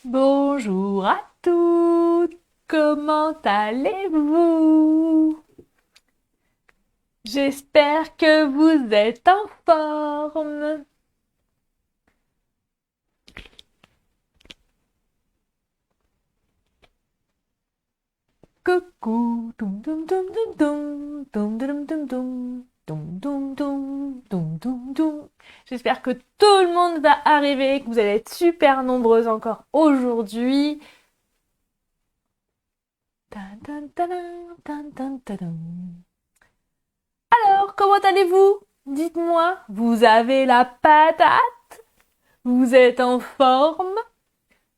Bonjour à toutes, comment allez-vous? J'espère que vous êtes en forme. Coucou, toum toum toum toum toum toum toum toum toum toum toum toum toum toum. J'espère que tout le monde va arriver, que vous allez être super nombreuses encore aujourd'hui. Tan, tan, tadam, tan, tan, tadam. Alors, comment allez-vous? Dites-moi, vous avez la patate? Vous êtes en forme?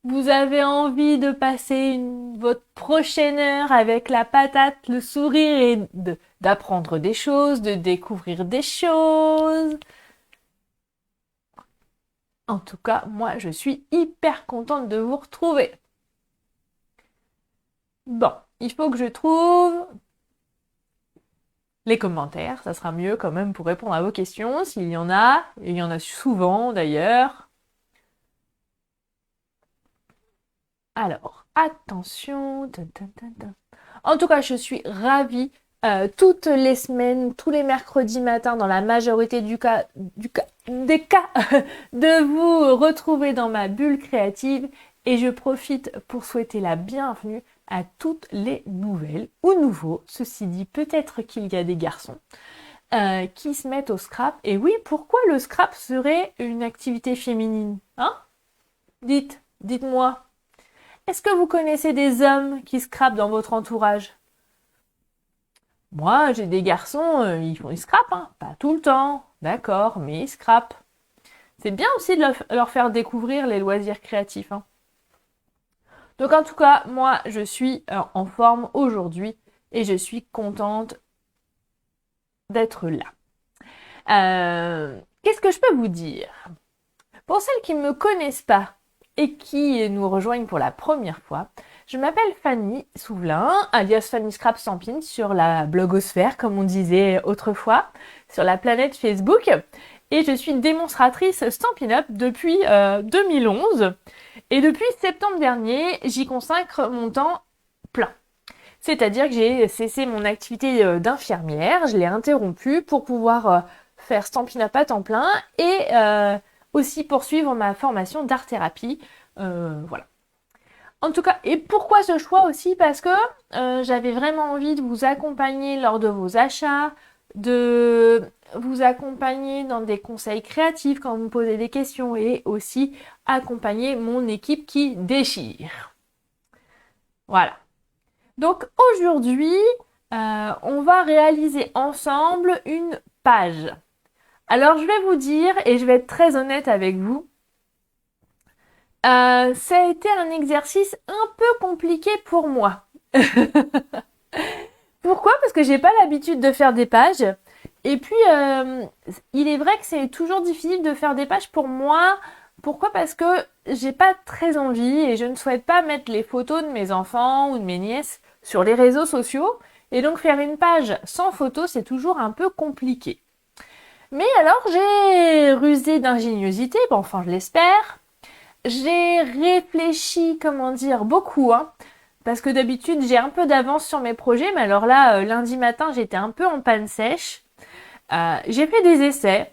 Vous avez envie de passer votre prochaine heure avec la patate, le sourire et d'apprendre des choses, de découvrir des choses? En tout cas, moi, je suis hyper contente de vous retrouver. Bon, il faut que je trouve les commentaires. Ça sera mieux quand même pour répondre à vos questions, s'il y en a. Et il y en a souvent d'ailleurs. Alors, attention. En tout cas, je suis ravie toutes les semaines, tous les mercredis matins, dans la majorité des cas, de vous retrouver dans ma bulle créative. Et je profite pour souhaiter la bienvenue à toutes les nouvelles ou nouveaux. Ceci dit, peut-être qu'il y a des garçons qui se mettent au scrap. Et oui, pourquoi le scrap serait une activité féminine? Hein? Dites-moi. Est-ce que vous connaissez des hommes qui scrapent dans votre entourage? Moi, j'ai des garçons, ils scrapent, hein. Pas tout le temps, d'accord, mais ils scrapent. C'est bien aussi de leur faire découvrir les loisirs créatifs, hein. Donc en tout cas, moi, je suis en forme aujourd'hui et je suis contente d'être là. Qu'est-ce que je peux vous dire? Pour celles qui ne me connaissent pas et qui nous rejoignent pour la première fois, je m'appelle Fanny Souvelin, alias Fanny Scrap Stampin' sur la blogosphère, comme on disait autrefois, sur la planète Facebook. Et je suis démonstratrice Stampin' Up depuis 2011. Et depuis septembre dernier, j'y consacre mon temps plein. C'est-à-dire que j'ai cessé mon activité d'infirmière, je l'ai interrompue pour pouvoir faire Stampin' Up à temps plein et aussi poursuivre ma formation d'art-thérapie. Voilà. En tout cas, et pourquoi ce choix aussi? Parce que j'avais vraiment envie de vous accompagner lors de vos achats, de vous accompagner dans des conseils créatifs quand vous me posez des questions et aussi accompagner mon équipe qui déchire. Voilà. Donc aujourd'hui, on va réaliser ensemble une page. Alors je vais vous dire, et je vais être très honnête avec vous, ça a été un exercice un peu compliqué pour moi. Pourquoi? Parce que j'ai pas l'habitude de faire des pages. Et puis, il est vrai que c'est toujours difficile de faire des pages pour moi. Pourquoi? Parce que j'ai pas très envie et je ne souhaite pas mettre les photos de mes enfants ou de mes nièces sur les réseaux sociaux. Et donc faire une page sans photos, c'est toujours un peu compliqué. Mais alors j'ai rusé d'ingéniosité, bon, enfin je l'espère. J'ai réfléchi, comment dire, beaucoup, hein, parce que d'habitude j'ai un peu d'avance sur mes projets, mais alors là, lundi matin, j'étais un peu en panne sèche. J'ai fait des essais.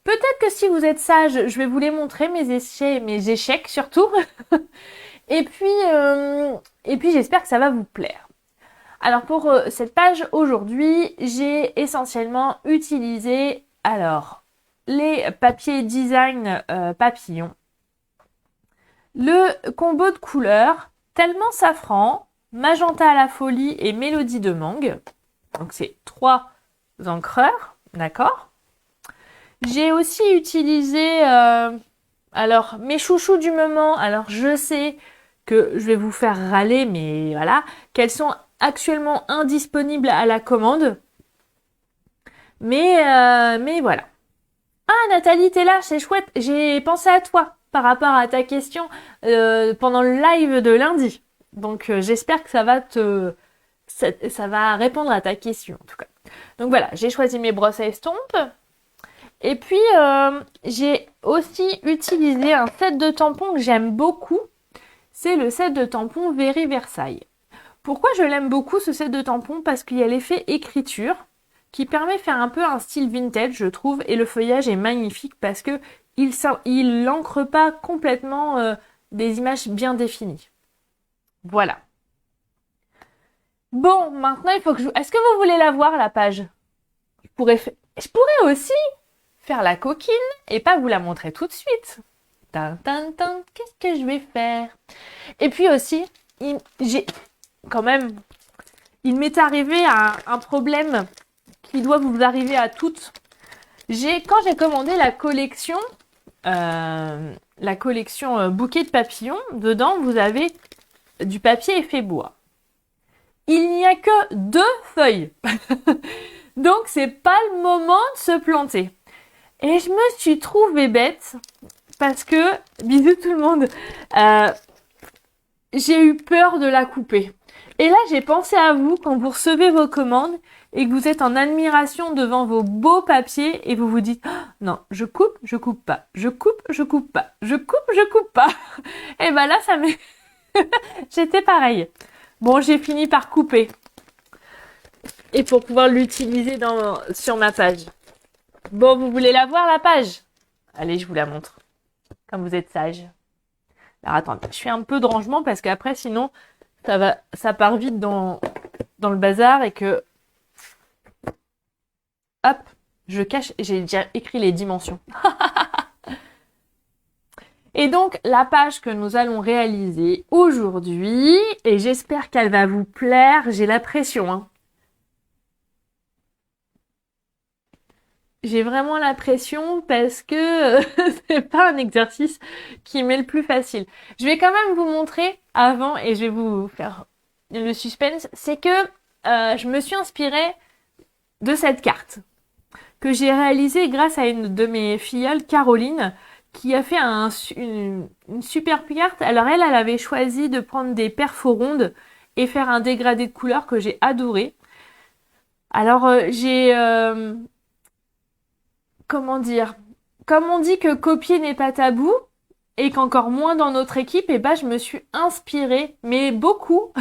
Peut-être que si vous êtes sage, je vais vous les montrer, mes échecs surtout. et puis, euh, et puis j'espère que ça va vous plaire. Alors pour cette page aujourd'hui, j'ai essentiellement utilisé les papiers design papillons, le combo de couleurs tellement safran, magenta à la folie et mélodie de mangue. Donc c'est 3 encreurs, d'accord. J'ai aussi utilisé mes chouchous du moment. Alors je sais que je vais vous faire râler, mais voilà, qu'elles sont actuellement indisponibles à la commande. Mais voilà. Ah Nathalie, t'es là, c'est chouette. J'ai pensé à toi par rapport à ta question pendant le live de lundi. Donc j'espère que ça va répondre à ta question en tout cas. Donc voilà, j'ai choisi mes brosses à estompe. Et puis j'ai aussi utilisé un set de tampons que j'aime beaucoup. c'est le set de tampons Very Versailles. Pourquoi je l'aime beaucoup ce set de tampons? Parce qu'il y a l'effet écriture qui permet de faire un peu un style vintage, je trouve, et le feuillage est magnifique parce que il n'ancre pas complètement des images bien définies. Voilà. Bon, maintenant il faut que je... Est-ce que vous voulez la voir, la page? Je pourrais aussi faire la coquine et pas vous la montrer tout de suite. Qu'est-ce que je vais faire? Et puis aussi, j'ai quand même, il m'est arrivé un problème qui doit vous arriver à toutes. Quand j'ai commandé la collection bouquet de papillons, dedans vous avez du papier effet bois. Il n'y a que 2 feuilles. Donc c'est pas le moment de se planter. Et je me suis trouvée bête parce que, bisous tout le monde, j'ai eu peur de la couper. Et là, j'ai pensé à vous quand vous recevez vos commandes et que vous êtes en admiration devant vos beaux papiers et vous vous dites oh, non, je coupe pas, je coupe pas, je coupe pas. Et ben là, j'étais pareil. Bon, j'ai fini par couper. Et pour pouvoir l'utiliser sur ma page. Bon, vous voulez la voir, la page? Allez, je vous la montre. Comme vous êtes sage. Alors, attendez, je fais un peu de rangement parce qu'après, sinon, ça part vite dans le bazar et que... Hop, je cache, j'ai déjà écrit les dimensions. Et donc, la page que nous allons réaliser aujourd'hui, et j'espère qu'elle va vous plaire, j'ai la pression, hein. J'ai vraiment la pression parce que c'est pas un exercice qui m'est le plus facile. Je vais quand même vous montrer avant et je vais vous faire le suspense. C'est que je me suis inspirée de cette carte que j'ai réalisée grâce à une de mes filleules, Caroline, qui a fait une super carte. Alors elle avait choisi de prendre des perfos rondes et faire un dégradé de couleurs que j'ai adoré. Alors comment dire, comme on dit que copier n'est pas tabou, et qu'encore moins dans notre équipe, et ben je me suis inspirée, mais beaucoup,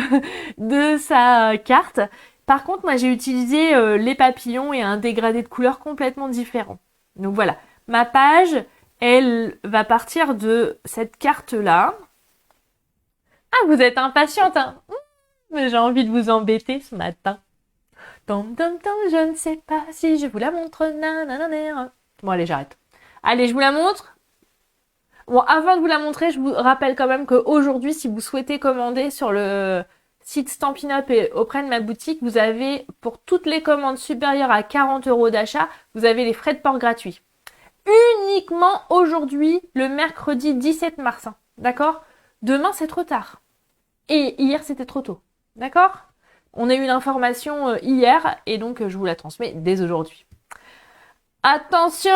de sa carte. Par contre, moi j'ai utilisé les papillons et un dégradé de couleurs complètement différent. Donc voilà, ma page, elle va partir de cette carte-là. Ah, vous êtes impatiente, hein? Mais j'ai envie de vous embêter ce matin. Je ne sais pas si je vous la montre. Nanana. Bon, allez, j'arrête. Allez, je vous la montre. Bon, avant de vous la montrer, je vous rappelle quand même qu'aujourd'hui, si vous souhaitez commander sur le site Stampin' Up et auprès de ma boutique, vous avez, pour toutes les commandes supérieures à 40 € d'achat, vous avez les frais de port gratuits. Uniquement aujourd'hui, le mercredi 17 mars. Hein. D'accord? Demain, c'est trop tard. Et hier, c'était trop tôt. D'accord? On a eu l'information hier et donc je vous la transmets dès aujourd'hui. Attention!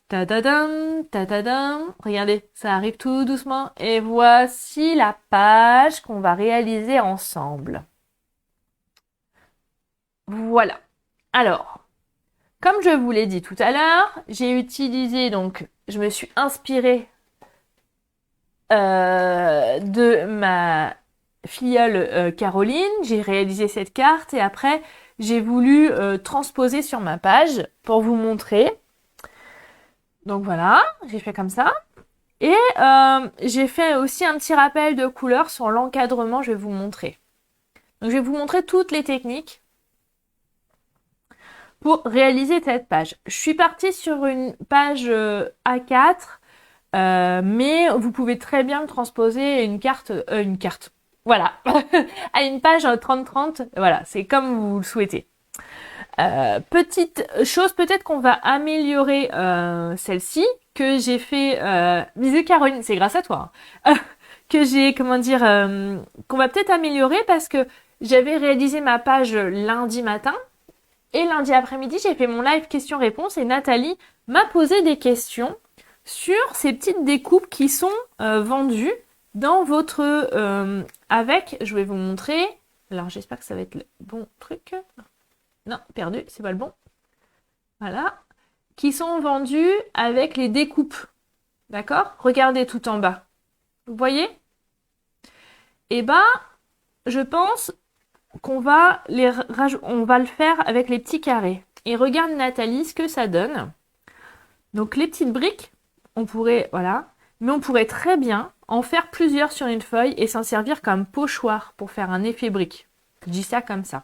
Tadadam, tadadam. Regardez, ça arrive tout doucement. Et voici la page qu'on va réaliser ensemble. Voilà. Alors, comme je vous l'ai dit tout à l'heure, j'ai utilisé donc, je me suis inspirée de ma filleule Caroline. J'ai réalisé cette carte et après, j'ai voulu transposer sur ma page pour vous montrer. Donc voilà, j'ai fait comme ça. Et j'ai fait aussi un petit rappel de couleurs sur l'encadrement, je vais vous montrer. Donc je vais vous montrer toutes les techniques pour réaliser cette page. Je suis partie sur une page A4, mais vous pouvez très bien transposer une carte. Voilà, à une page 30-30, voilà, c'est comme vous le souhaitez. Petite chose, peut-être qu'on va améliorer celle-ci, que j'ai fait, bisous Caroline, c'est grâce à toi, hein. Que j'ai, comment dire, qu'on va peut-être améliorer parce que j'avais réalisé ma page lundi matin, et lundi après-midi, j'ai fait mon live questions-réponses, et Nathalie m'a posé des questions sur ces petites découpes qui sont vendues dans votre... je vais vous montrer. Alors, j'espère que ça va être le bon truc. Non, perdu, c'est pas le bon. Voilà. Qui sont vendus avec les découpes. D'accord? Regardez tout en bas. Vous voyez? Et ben, je pense qu'on va on va le faire avec les petits carrés. Et regarde Nathalie ce que ça donne. Donc les petites briques, on pourrait, voilà, mais on pourrait très bien en faire plusieurs sur une feuille et s'en servir comme pochoir pour faire un effet brique. Je dis ça comme ça.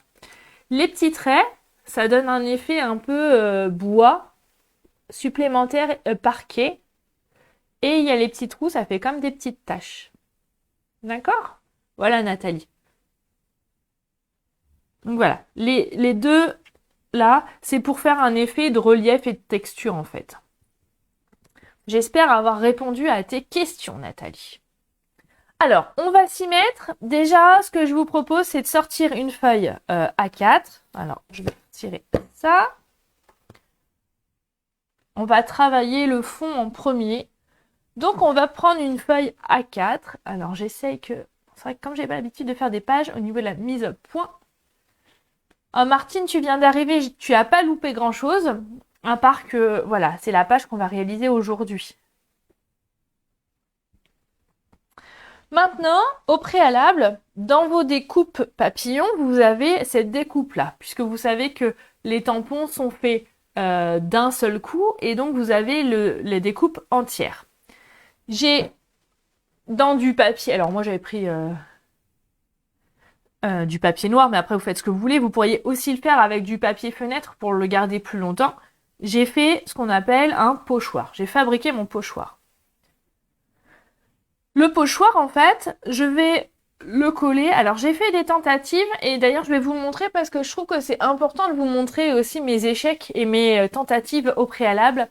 Les petits traits, ça donne un effet un peu bois, supplémentaire parquet. Et il y a les petits trous, ça fait comme des petites taches. D'accord? Voilà Nathalie. Donc voilà, les deux là, c'est pour faire un effet de relief et de texture en fait. J'espère avoir répondu à tes questions Nathalie. Alors, on va s'y mettre. Déjà, ce que je vous propose, c'est de sortir une feuille A4. Alors, je vais tirer ça. On va travailler le fond en premier. Donc, on va prendre une feuille A4. Alors, j'essaye que... C'est vrai que comme j'ai pas l'habitude de faire des pages au niveau de la mise au point. Oh, Martine, tu viens d'arriver, tu as pas loupé grand-chose. À part que, voilà, c'est la page qu'on va réaliser aujourd'hui. Maintenant, au préalable, dans vos découpes papillons, vous avez cette découpe-là, puisque vous savez que les tampons sont faits d'un seul coup, et donc vous avez les découpes entières. J'ai dans du papier, alors moi j'avais pris du papier noir, mais après vous faites ce que vous voulez, vous pourriez aussi le faire avec du papier fenêtre pour le garder plus longtemps. J'ai fait ce qu'on appelle un pochoir, j'ai fabriqué mon pochoir. Le pochoir, en fait, je vais le coller. Alors, j'ai fait des tentatives et d'ailleurs, je vais vous le montrer parce que je trouve que c'est important de vous montrer aussi mes échecs et mes tentatives au préalable.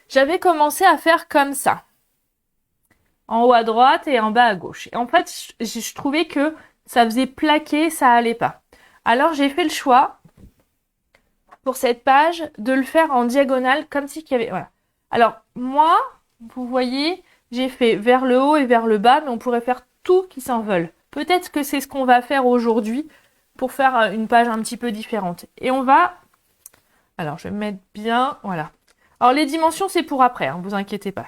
J'avais commencé à faire comme ça. En haut à droite et en bas à gauche. Et en fait, je trouvais que ça faisait plaquer, ça allait pas. Alors, j'ai fait le choix pour cette page de le faire en diagonale comme si qu'il y avait... Voilà. Alors, moi, vous voyez... J'ai fait vers le haut et vers le bas, mais on pourrait faire tout qui s'envole. Peut-être que c'est ce qu'on va faire aujourd'hui pour faire une page un petit peu différente. Et on va... Alors, je vais me mettre bien... Voilà. Alors, les dimensions, c'est pour après, hein, vous inquiétez pas.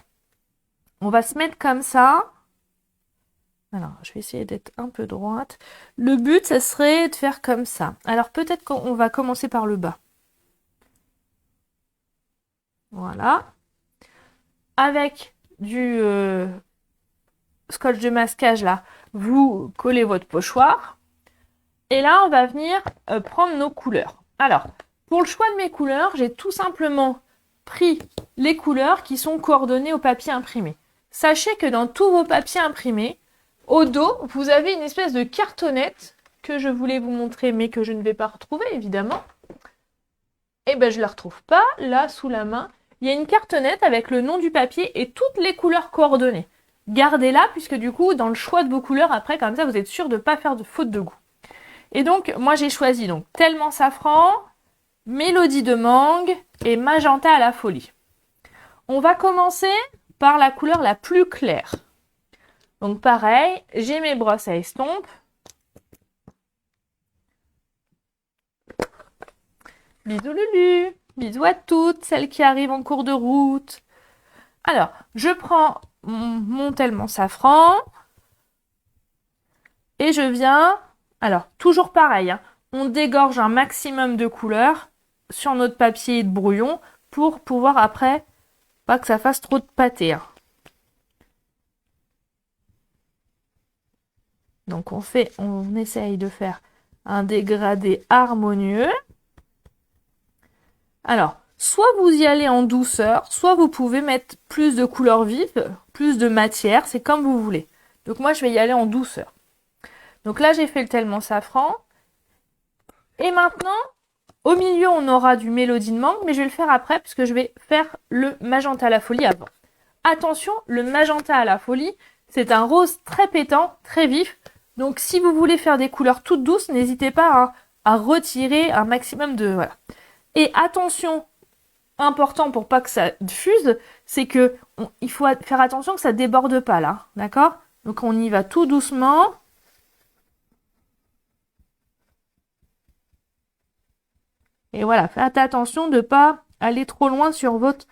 On va se mettre comme ça. Alors, je vais essayer d'être un peu droite. Le but, ça serait de faire comme ça. Alors, peut-être qu'on va commencer par le bas. Voilà. Avec du scotch de masquage là, vous collez votre pochoir. Et là, on va venir prendre nos couleurs. Alors, pour le choix de mes couleurs, j'ai tout simplement pris les couleurs qui sont coordonnées au papier imprimé. Sachez que dans tous vos papiers imprimés, au dos, vous avez une espèce de cartonnette que je voulais vous montrer, mais que je ne vais pas retrouver, évidemment. Et ben, je ne la retrouve pas, là, sous la main. Il y a une cartonnette avec le nom du papier et toutes les couleurs coordonnées. Gardez-la, puisque du coup, dans le choix de vos couleurs, après, comme ça, vous êtes sûr de ne pas faire de faute de goût. Et donc, moi, j'ai choisi donc Tellement Safran, Mélodie de Mangue et Magenta à la folie. On va commencer par la couleur la plus claire. Donc, pareil, j'ai mes brosses à estompe. Bisous Lulu, bisous à toutes celles qui arrivent en cours de route. Alors, je prends mon Tellement Safran et je viens... Alors, toujours pareil, hein, on dégorge un maximum de couleurs sur notre papier de brouillon pour pouvoir après, pas que ça fasse trop de pâté. Hein. Donc on essaye de faire un dégradé harmonieux. Alors, soit vous y allez en douceur, soit vous pouvez mettre plus de couleurs vives, plus de matière, c'est comme vous voulez. Donc moi, je vais y aller en douceur. Donc là, j'ai fait le Tellement Safran. Et maintenant, au milieu, on aura du Mélodie de Mangue, mais je vais le faire après, puisque je vais faire le Magenta à la folie avant. Attention, le Magenta à la folie, c'est un rose très pétant, très vif. Donc si vous voulez faire des couleurs toutes douces, n'hésitez pas à retirer un maximum de... Voilà. Et attention, important pour pas que ça diffuse, c'est que il faut faire attention que ça déborde pas là, d'accord? Donc on y va tout doucement. Et voilà, faites attention de ne pas aller trop loin sur votre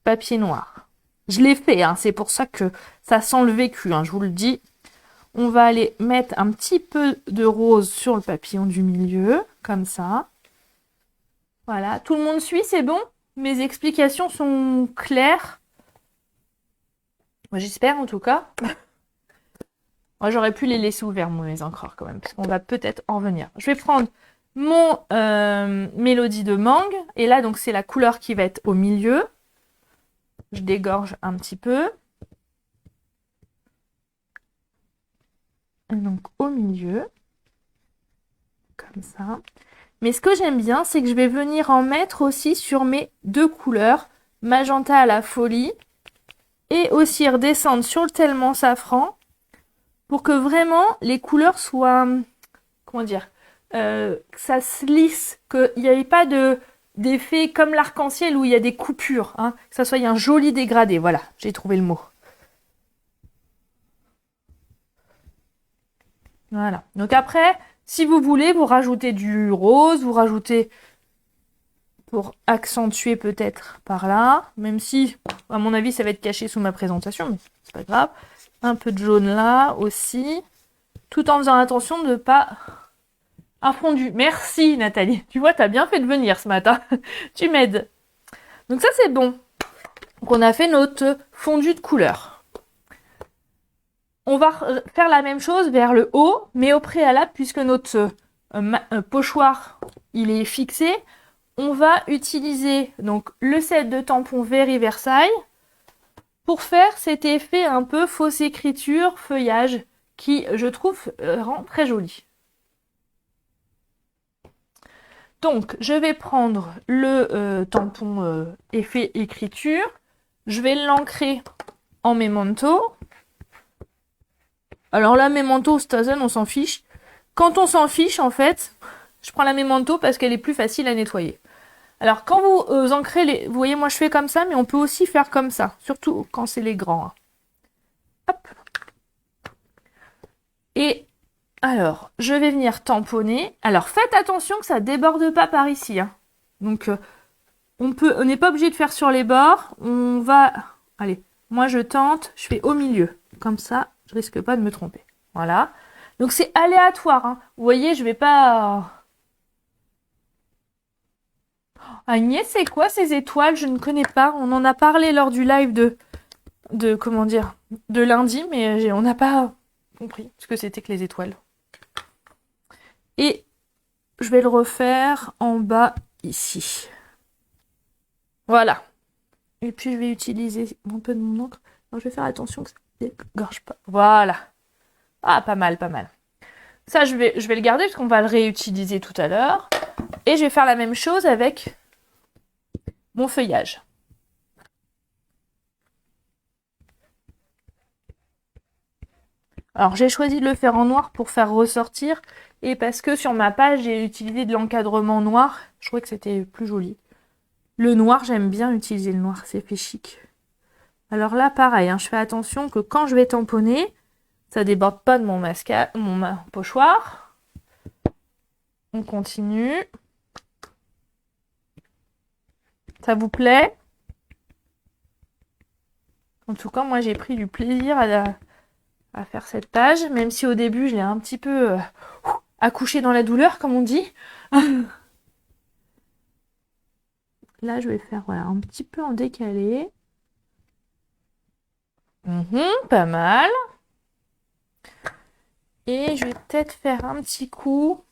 papier noir. Je l'ai fait, hein, c'est pour ça que ça sent le vécu, hein, je vous le dis. On va aller mettre un petit peu de rose sur le papillon du milieu, comme ça. Voilà, tout le monde suit, c'est bon? Mes explications sont claires? J'espère en tout cas. Moi, j'aurais pu les laisser ouverts, mes encreurs quand même, parce qu'on va peut-être en venir. Je vais prendre mon Mélodie de mangue. Et là, donc, c'est la couleur qui va être au milieu. Je dégorge un petit peu. Et donc, au milieu. Comme ça. Mais ce que j'aime bien, c'est que je vais venir en mettre aussi sur mes deux couleurs. Magenta à la folie. Et aussi redescendre sur le tellement safran. Pour que vraiment les couleurs soient... Comment dire, que ça se lisse, qu'il n'y ait pas d'effet comme l'arc-en-ciel où il y a des coupures, hein, que ça soit un joli dégradé. Voilà, j'ai trouvé le mot. Voilà. Donc après, si vous voulez, vous rajoutez du rose, vous rajoutez pour accentuer peut-être par là, même si, à mon avis, ça va être caché sous ma présentation, mais c'est pas grave. Un peu de jaune là aussi, tout en faisant attention de ne pas... Un fondu. Merci Nathalie. Tu vois, t'as bien fait de venir ce matin. Tu m'aides. Donc ça, c'est bon. Donc on a fait notre fondu de couleur. On va faire la même chose vers le haut, mais au préalable, puisque notre pochoir, il est fixé, on va utiliser donc le set de tampons Very Versailles pour faire cet effet un peu fausse écriture, feuillage, qui, je trouve, rend très joli. Donc, je vais prendre le tampon effet écriture. Je vais l'ancrer en memento. Alors là, memento, Stazen, on s'en fiche. Quand on s'en fiche, en fait, je prends la memento parce qu'elle est plus facile à nettoyer. Alors, quand vous ancrez les... Vous voyez, moi, je fais comme ça, mais on peut aussi faire comme ça. Surtout quand c'est les grands. Hein. Hop. Et... Alors, je vais venir tamponner. Alors, faites attention que ça déborde pas par ici. Hein. Donc, on n'est pas obligé de faire sur les bords. On va... Allez, moi je tente, je fais au milieu. Comme ça, je risque pas de me tromper. Voilà. Donc, c'est aléatoire. Hein. Vous voyez, je vais pas... Agnès, c'est quoi ces étoiles? Je ne connais pas. On en a parlé lors du live comment dire, de lundi, mais on n'a pas compris ce que c'était que les étoiles. Et je vais le refaire en bas ici. Voilà. Et puis je vais utiliser un peu de mon encre. Alors, je vais faire attention que ça ne dégorge pas. Voilà. Ah, pas mal, pas mal. Ça, je vais le garder parce qu'on va le réutiliser tout à l'heure. Et je vais faire la même chose avec mon feuillage. Alors, j'ai choisi de le faire en noir pour faire ressortir. Et parce que sur ma page, j'ai utilisé de l'encadrement noir. Je trouvais que c'était plus joli. Le noir, j'aime bien utiliser le noir. C'est fait chic. Alors là, pareil. Hein, je fais attention que quand je vais tamponner, ça déborde pas de mon pochoir. On continue. Ça vous plaît? En tout cas, moi, j'ai pris du plaisir à faire cette page, même si au début, je l'ai un petit peu accouché dans la douleur, comme on dit. Là, je vais faire voilà, un petit peu en décalé. Pas mal. Et je vais peut-être faire un petit coup.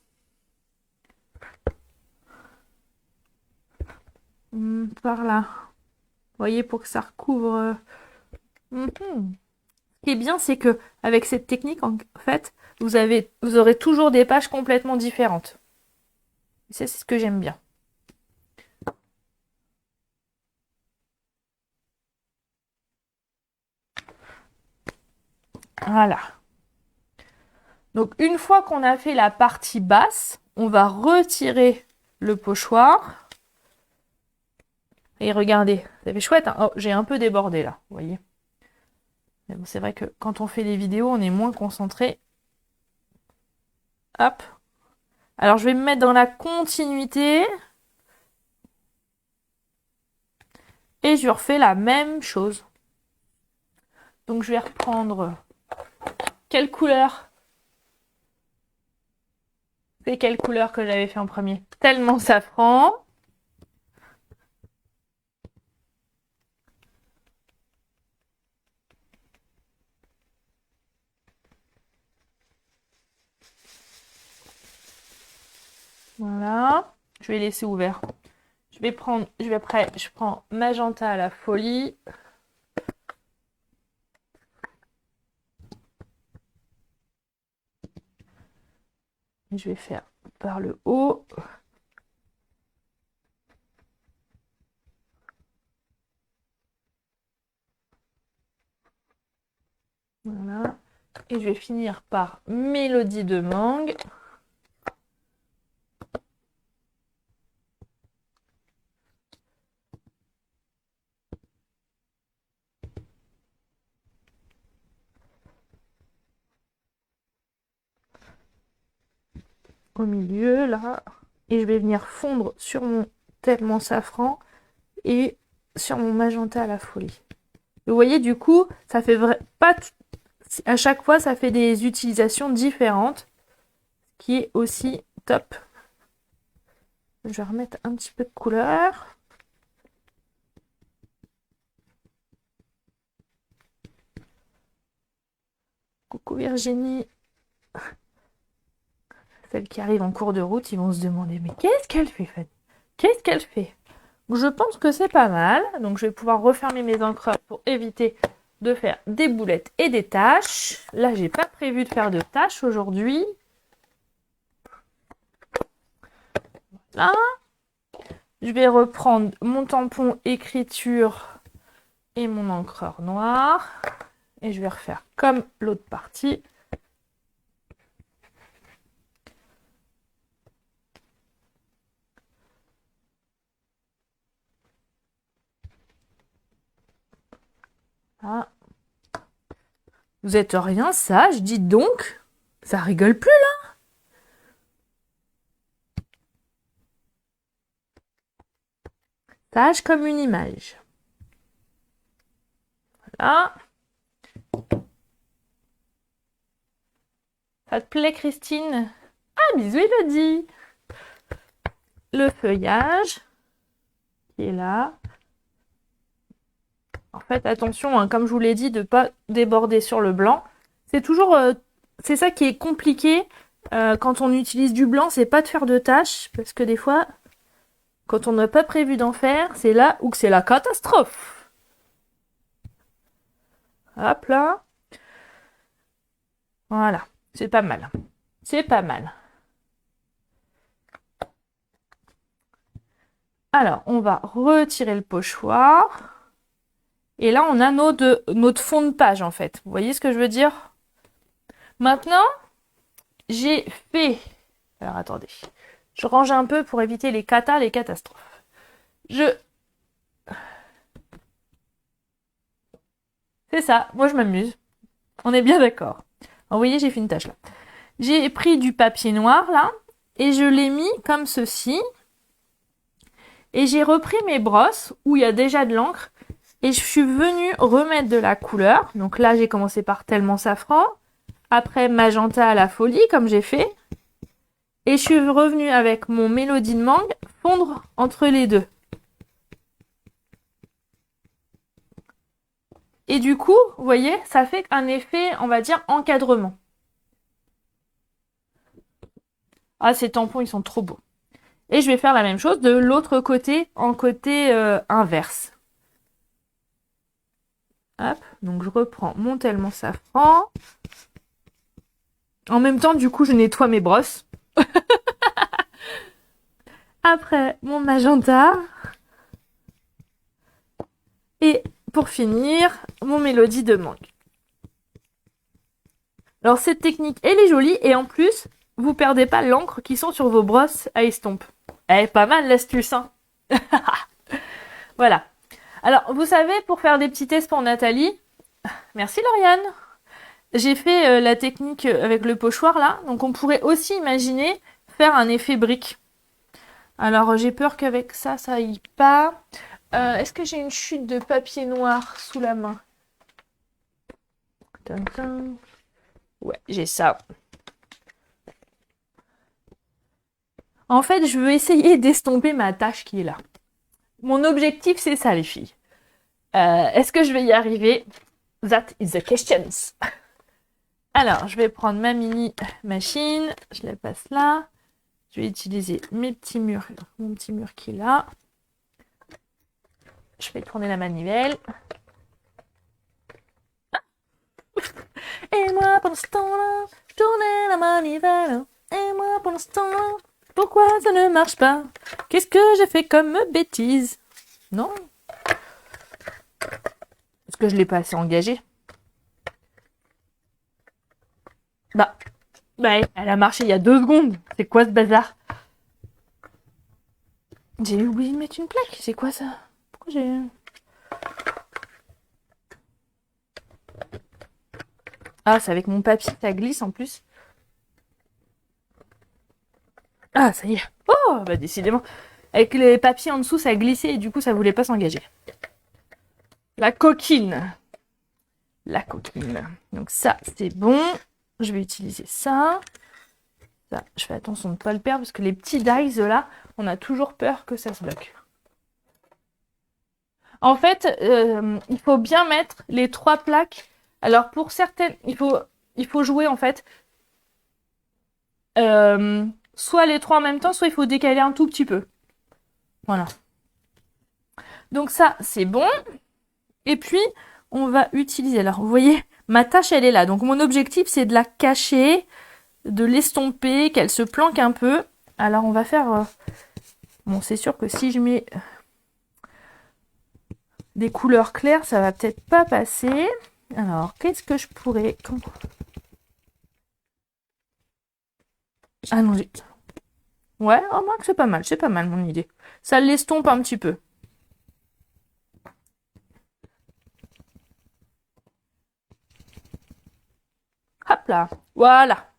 Par là. Vous voyez, pour que ça recouvre. Ce qui est bien, c'est que avec cette technique, en fait, vous aurez toujours des pages complètement différentes. Et ça, c'est ce que j'aime bien. Voilà. Donc, une fois qu'on a fait la partie basse, on va retirer le pochoir. Et regardez, ça fait chouette. Hein. Oh, j'ai un peu débordé là, vous voyez. Mais bon, c'est vrai que quand on fait des vidéos, on est moins concentré. Hop. Alors, je vais me mettre dans la continuité. Et je refais la même chose. Donc, je vais reprendre Quelle couleur? C'est quelle couleur que j'avais fait en premier? Tellement safran. Voilà. Je vais laisser ouvert. Je prends magenta à la folie. Et je vais faire par le haut. Voilà. Et je vais finir par mélodie de mangue. Au milieu, là. Et je vais venir fondre sur mon tellement safran et sur mon magenta à la folie. Vous voyez, du coup, ça fait pas à chaque fois, ça fait des utilisations différentes, qui est aussi top. Je vais remettre un petit peu de couleur. Coucou Virginie. Celles qui arrivent en cours de route, ils vont se demander, mais qu'est-ce qu'elle fait, Fanny? Qu'est-ce qu'elle fait? Je pense que c'est pas mal. Donc je vais pouvoir refermer mes encreurs pour éviter de faire des boulettes et des taches. Là, j'ai pas prévu de faire de taches aujourd'hui. Là, je vais reprendre mon tampon écriture et mon encreur noir. Et je vais refaire comme l'autre partie. Ah. Vous êtes rien sage, dites donc. Ça rigole plus là. Sage comme une image. Voilà. Ça te plaît, Christine? Ah, bisous, Elodie. Le feuillage qui est là. En fait, attention, hein, comme je vous l'ai dit, de ne pas déborder sur le blanc. C'est toujours... c'est ça qui est compliqué quand on utilise du blanc, c'est pas de faire de taches, parce que des fois, quand on n'a pas prévu d'en faire, c'est là où c'est la catastrophe. Hop là. Voilà, c'est pas mal. C'est pas mal. Alors, on va retirer le pochoir. Et là, on a notre fond de page, en fait. Vous voyez ce que je veux dire? Maintenant, j'ai fait... Alors, attendez. Je range un peu pour éviter les catastrophes. C'est ça, moi je m'amuse. On est bien d'accord. Vous voyez, j'ai fait une tâche là. J'ai pris du papier noir, là, et je l'ai mis comme ceci. Et j'ai repris mes brosses, où il y a déjà de l'encre, et je suis venue remettre de la couleur. Donc là, j'ai commencé par tellement safran, après magenta à la folie, comme j'ai fait. Et je suis revenue avec mon mélodie de mangue, fondre entre les deux. Et du coup, vous voyez, ça fait un effet, on va dire, encadrement. Ah, ces tampons, ils sont trop beaux. Et je vais faire la même chose de l'autre côté, en côté inverse. Hop, donc je reprends mon tellement safran. En même temps, du coup, je nettoie mes brosses. Après, mon magenta. Et pour finir, mon mélodie de mangue. Alors, cette technique, elle est jolie. Et en plus, vous perdez pas l'encre qui sont sur vos brosses à estompe. Elle est pas mal l'astuce, hein. Voilà. Alors, vous savez, pour faire des petits tests pour Nathalie, merci Lauriane. J'ai fait la technique avec le pochoir là, donc on pourrait aussi imaginer faire un effet brique. Alors j'ai peur qu'avec ça, ça aille pas. Est-ce que j'ai une chute de papier noir sous la main? Ouais, j'ai ça. En fait, je veux essayer d'estomper ma tâche qui est là. Mon objectif, c'est ça, les filles. Est-ce que je vais y arriver? That is the questions. Alors, je vais prendre ma mini machine. Je la passe là. Je vais utiliser mes petits murs, mon petit mur qui est là. Je vais tourner la manivelle. Et moi, pendant ce temps-là, je tournais la manivelle. Et moi, pendant ce temps-là, pourquoi ça ne marche pas? Qu'est-ce que j'ai fait comme bêtise? Non? Est-ce que je l'ai pas assez engagée? Bah, elle a marché il y a 2 secondes. C'est quoi ce bazar? J'ai oublié de mettre une plaque. C'est quoi ça? Pourquoi j'ai... Ah, c'est avec mon papier, ça glisse en plus. Ah, ça y est. Oh, bah décidément. Avec les papiers en dessous, ça glissait et du coup, ça voulait pas s'engager. La coquine. La coquine. Donc ça, c'est bon. Je vais utiliser ça. Ça, je fais attention de ne pas le perdre parce que les petits dies là, on a toujours peur que ça se bloque. En fait, il faut bien mettre les 3 plaques. Alors pour certaines, il faut jouer en fait soit les 3 en même temps, soit il faut décaler un tout petit peu. Voilà. Donc ça, c'est bon. Et puis, on va utiliser... Alors, vous voyez, ma tâche, elle est là. Donc mon objectif, c'est de la cacher, de l'estomper, qu'elle se planque un peu. Alors, on va faire... Bon, c'est sûr que si je mets des couleurs claires, ça va peut-être pas passer. Alors, qu'est-ce que je pourrais... Ah non, j'ai... Ouais, oh, moi, c'est pas mal mon idée. Ça l'estompe un petit peu. Hop là, voilà.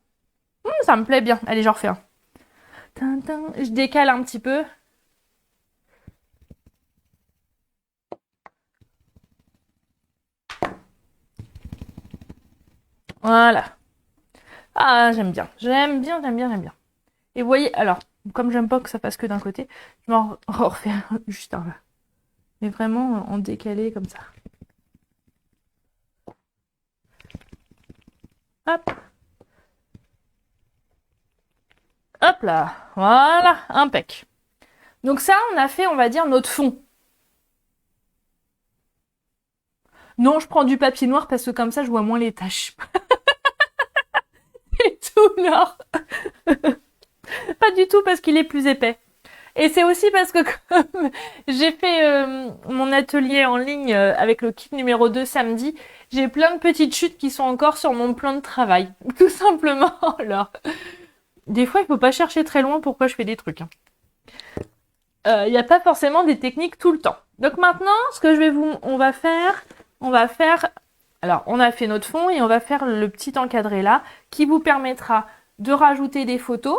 Ça me plaît bien. Allez, j'en refais un. Je décale un petit peu. Voilà. Ah, j'aime bien. J'aime bien. Et vous voyez, alors, comme j'aime pas que ça fasse que d'un côté, je m'en refais juste un là. Mais vraiment en décalé comme ça. Hop. Hop là. Voilà, impec. Donc ça, on a fait, on va dire, notre fond. Non, je prends du papier noir parce que comme ça, je vois moins les taches. Et tout, non. Pas du tout parce qu'il est plus épais. Et c'est aussi parce que comme j'ai fait mon atelier en ligne avec le kit numéro 2 samedi, j'ai plein de petites chutes qui sont encore sur mon plan de travail. Tout simplement. Alors, des fois, il faut pas chercher très loin pourquoi je fais des trucs. Il n'y a pas forcément des techniques tout le temps. Donc maintenant, ce que on va faire, alors on a fait notre fond et on va faire le petit encadré là, qui vous permettra de rajouter des photos.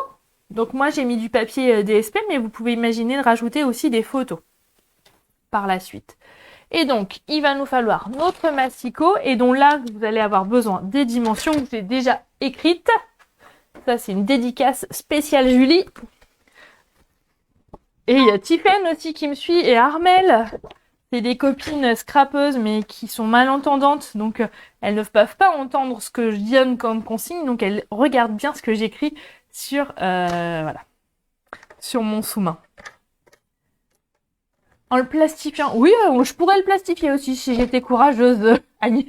Donc moi j'ai mis du papier DSP, mais vous pouvez imaginer de rajouter aussi des photos par la suite. Et donc il va nous falloir notre massicot, et dont là vous allez avoir besoin des dimensions que j'ai déjà écrites. Ça c'est une dédicace spéciale Julie. Et il y a Tiffaine aussi qui me suit, et Armel. C'est des copines scrapeuses mais qui sont malentendantes, donc elles ne peuvent pas entendre ce que je donne comme consigne, donc elles regardent bien ce que j'écris sur voilà, sur mon sous-main. En le plastifiant, oui, je pourrais le plastifier aussi si j'étais courageuse, Agnès.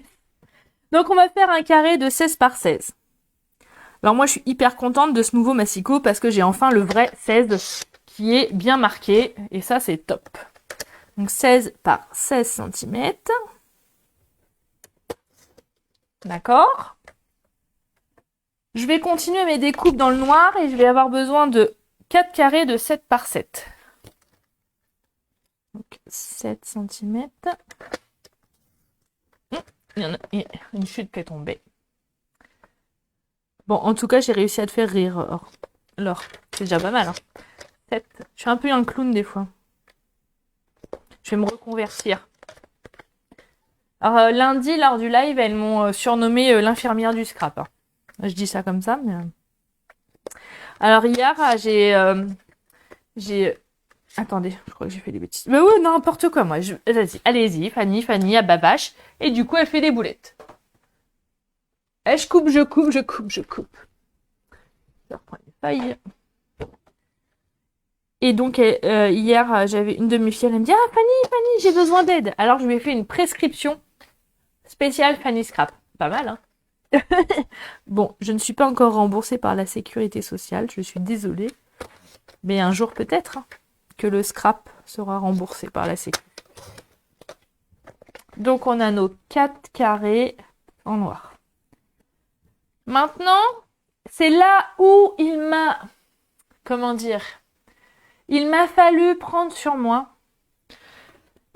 Donc on va faire un carré de 16 par 16. Alors moi je suis hyper contente de ce nouveau massicot parce que j'ai enfin le vrai 16 qui est bien marqué, et ça c'est top. Donc 16 par 16 cm. D'accord. Je vais continuer mes découpes dans le noir et je vais avoir besoin de 4 carrés de 7 par 7. Donc 7 cm. Il y en a une chute qui est tombée. Bon, en tout cas, j'ai réussi à te faire rire, Laure. C'est déjà pas mal, hein. 7. Je suis un peu un clown des fois. Je vais me reconvertir. Alors, lundi, lors du live, elles m'ont surnommée l'infirmière du scrap. Hein. Je dis ça comme ça, mais... Alors hier, j'ai... Attendez, je crois que j'ai fait des bêtises. Mais oui, n'importe quoi, moi. Vas-y, allez-y, Fanny, à babache. Et du coup, elle fait des boulettes. Et je coupe. Je reprends les feuilles. Et donc, hier, j'avais une de mes filles, elle me dit « Ah, Fanny, j'ai besoin d'aide. » Alors, je lui ai fait une prescription spéciale Fanny Scrap. Pas mal, hein? Bon, je ne suis pas encore remboursée par la sécurité sociale, je suis désolée. Mais un jour peut-être que le scrap sera remboursé par la sécurité. Donc on a nos 4 carrés en noir. Maintenant, c'est là où il m'a... Comment dire? Il m'a fallu prendre sur moi.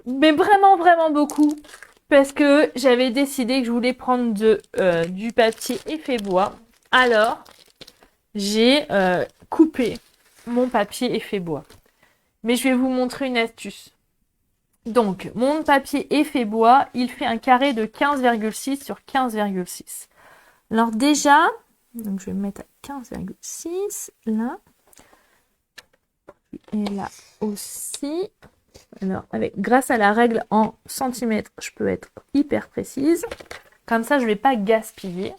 Mais vraiment, vraiment beaucoup. Parce que j'avais décidé que je voulais prendre du papier effet bois. Alors, j'ai coupé mon papier effet bois. Mais je vais vous montrer une astuce. Donc, mon papier effet bois, il fait un carré de 15,6 sur 15,6. Alors déjà, donc je vais me mettre à 15,6, là. Et là aussi. Alors, grâce à la règle en centimètres, je peux être hyper précise. Comme ça, je ne vais pas gaspiller.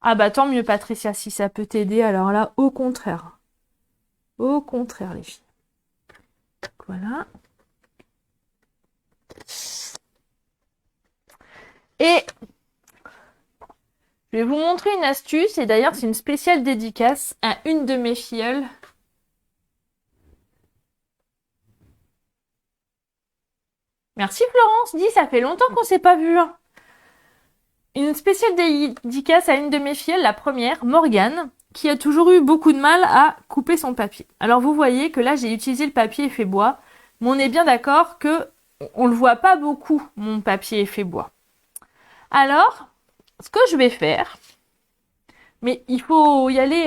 Ah bah tant mieux Patricia, si ça peut t'aider. Alors là, au contraire. Au contraire, les filles. Voilà. Et je vais vous montrer une astuce. Et d'ailleurs, c'est une spéciale dédicace à une de mes filleules. Merci Florence. Dis, ça fait longtemps qu'on s'est pas vu. Une spéciale dédicace à une de mes filleules, la première, Morgane, qui a toujours eu beaucoup de mal à couper son papier. Alors vous voyez que là, j'ai utilisé le papier effet bois. Mais on est bien d'accord que on le voit pas beaucoup, mon papier effet bois. Alors, ce que je vais faire, mais il faut y aller...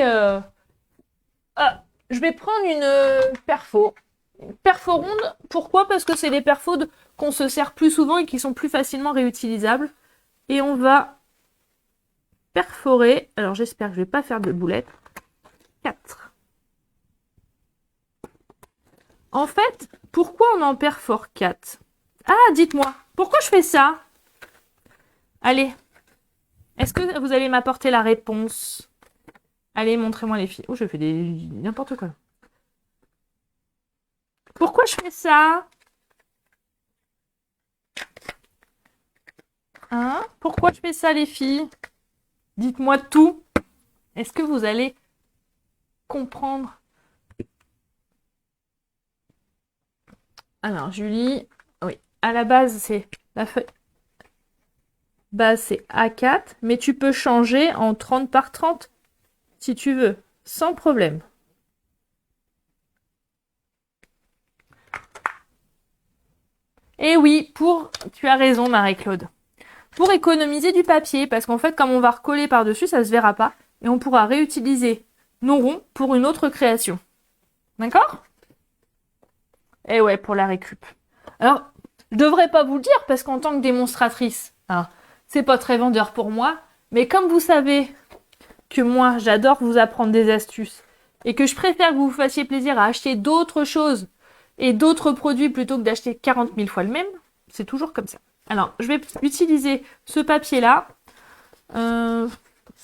je vais prendre une perfo ronde. Pourquoi? Parce que c'est des perfos qu'on se sert plus souvent et qui sont plus facilement réutilisables. Et on va perforer. Alors j'espère que je vais pas faire de boulettes. 4. En fait, pourquoi on en perfore 4? Ah, dites-moi, pourquoi je fais ça? Allez, est-ce que vous allez m'apporter la réponse? Allez, montrez-moi les filles. Oh, je fais n'importe quoi. Pourquoi je fais ça? Hein? Pourquoi je fais ça, les filles? Dites-moi tout. Est-ce que vous allez comprendre? Alors, Julie, oui. À la base, c'est la feuille. Base, c'est A4, mais tu peux changer en 30 par 30 si tu veux, sans problème. Et oui, tu as raison, Marie-Claude. Pour économiser du papier, parce qu'en fait, comme on va recoller par-dessus, ça se verra pas. Et on pourra réutiliser nos ronds pour une autre création. D'accord? Et ouais, pour la récup. Alors, je devrais pas vous le dire, parce qu'en tant que démonstratrice, hein, c'est pas très vendeur pour moi. Mais comme vous savez que moi, j'adore vous apprendre des astuces, et que je préfère que vous vous fassiez plaisir à acheter d'autres choses et d'autres produits plutôt que d'acheter 40 000 fois le même, c'est toujours comme ça. Alors, je vais utiliser ce papier-là. Ah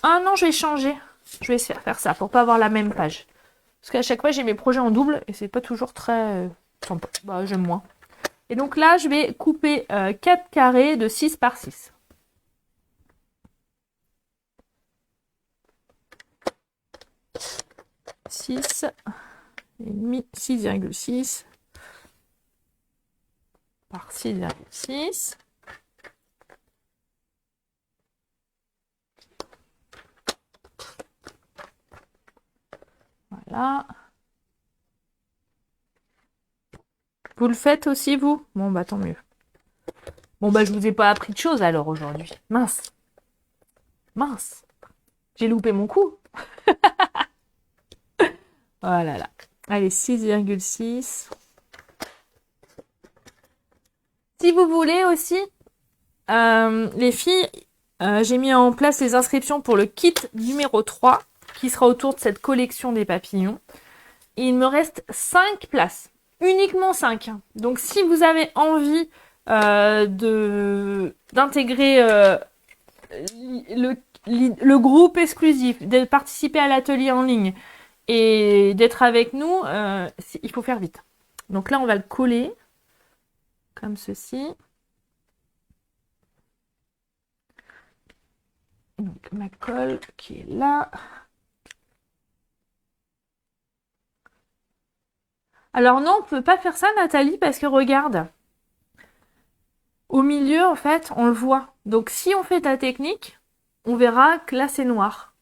non, je vais changer. Je vais faire ça pour pas avoir la même page. Parce qu'à chaque fois, j'ai mes projets en double et c'est pas toujours très sympa. Bah, j'aime moins. Et donc là, je vais couper 4 carrés de 6 par 6. Et demi, 6,6 par 6,6. Voilà. Vous le faites aussi, vous? Bon, bah tant mieux. Bon, bah je vous ai pas appris de choses alors aujourd'hui. Mince. Mince. J'ai loupé mon coup. Oh là là. Allez, 6,6. Si vous voulez aussi, les filles, J'ai mis en place les inscriptions pour le kit numéro 3, qui sera autour de cette collection des papillons. Et il me reste 5 places. Uniquement 5. Donc si vous avez envie d'intégrer le groupe exclusif, de participer à l'atelier en ligne et d'être avec nous, il faut faire vite. Donc là, on va le coller comme ceci. Donc ma colle qui est là. Alors non, on peut pas faire ça, Nathalie, parce que regarde. Au milieu, en fait, on le voit. Donc si on fait ta technique, on verra que là, c'est noir.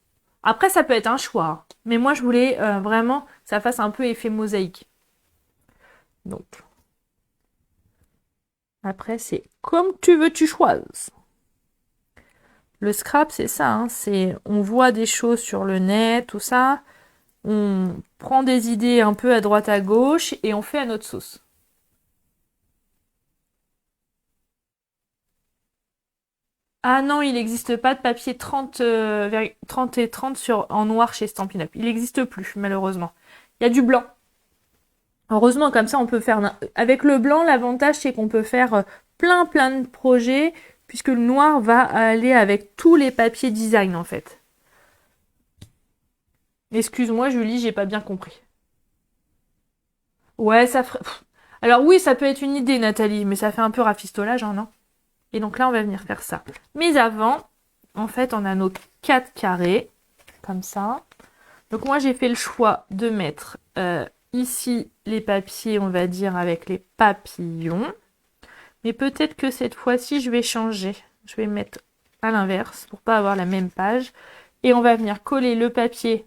Après, ça peut être un choix. Mais moi, je voulais vraiment que ça fasse un peu effet mosaïque. Donc. Après, c'est comme tu veux, tu choisis. Le scrap, c'est ça. Hein, on voit des choses sur le net, tout ça. On prend des idées un peu à droite à gauche et on fait à notre sauce. Ah non, il n'existe pas de papier 30 et 30 en noir chez Stampin' Up. Il n'existe plus, malheureusement. Il y a du blanc. Heureusement, comme ça, on peut faire... Avec le blanc, l'avantage, c'est qu'on peut faire plein de projets, puisque le noir va aller avec tous les papiers design, en fait. Excuse-moi, Julie, j'ai pas bien compris. Ouais, ça ferait... Alors oui, ça peut être une idée, Nathalie, mais ça fait un peu rafistolage, hein, non? Et donc là, on va venir faire ça. Mais avant, en fait, on a nos 4 carrés, comme ça. Donc moi, j'ai fait le choix de mettre ici les papiers, on va dire, avec les papillons. Mais peut-être que cette fois-ci, je vais changer. Je vais mettre à l'inverse pour pas avoir la même page. Et on va venir coller le papier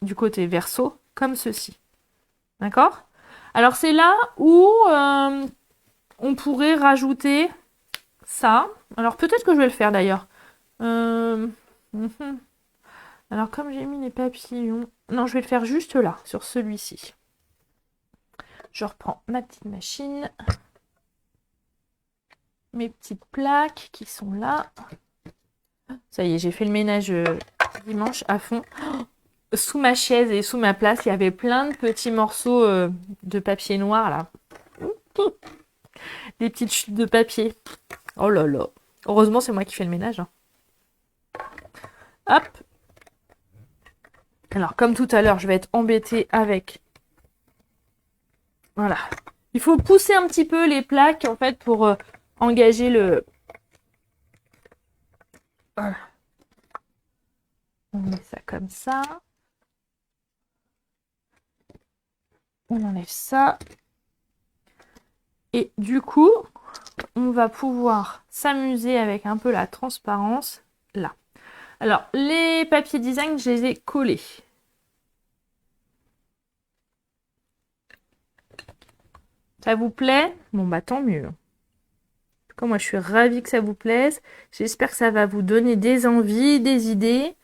du côté verso, comme ceci. D'accord? Alors c'est là où on pourrait rajouter ça. Alors peut-être que je vais le faire d'ailleurs. Alors comme j'ai mis les papillons... Non, je vais le faire juste là, sur celui-ci. Je reprends ma petite machine. Mes petites plaques qui sont là. Ça y est, j'ai fait le ménage dimanche à fond. Sous ma chaise et sous ma place, il y avait plein de petits morceaux de papier noir là. Des petites chutes de papier. Oh là là. Heureusement, c'est moi qui fais le ménage. Hein. Hop. Alors, comme tout à l'heure, je vais être embêtée avec... Voilà. Il faut pousser un petit peu les plaques, en fait, pour engager le... Voilà. On met ça comme ça. On enlève ça. Et du coup, on va pouvoir s'amuser avec un peu la transparence là. Alors, les papiers design, je les ai collés. Ça vous plaît? Bon, bah tant mieux. Comme moi, je suis ravie que ça vous plaise. J'espère que ça va vous donner des envies, des idées.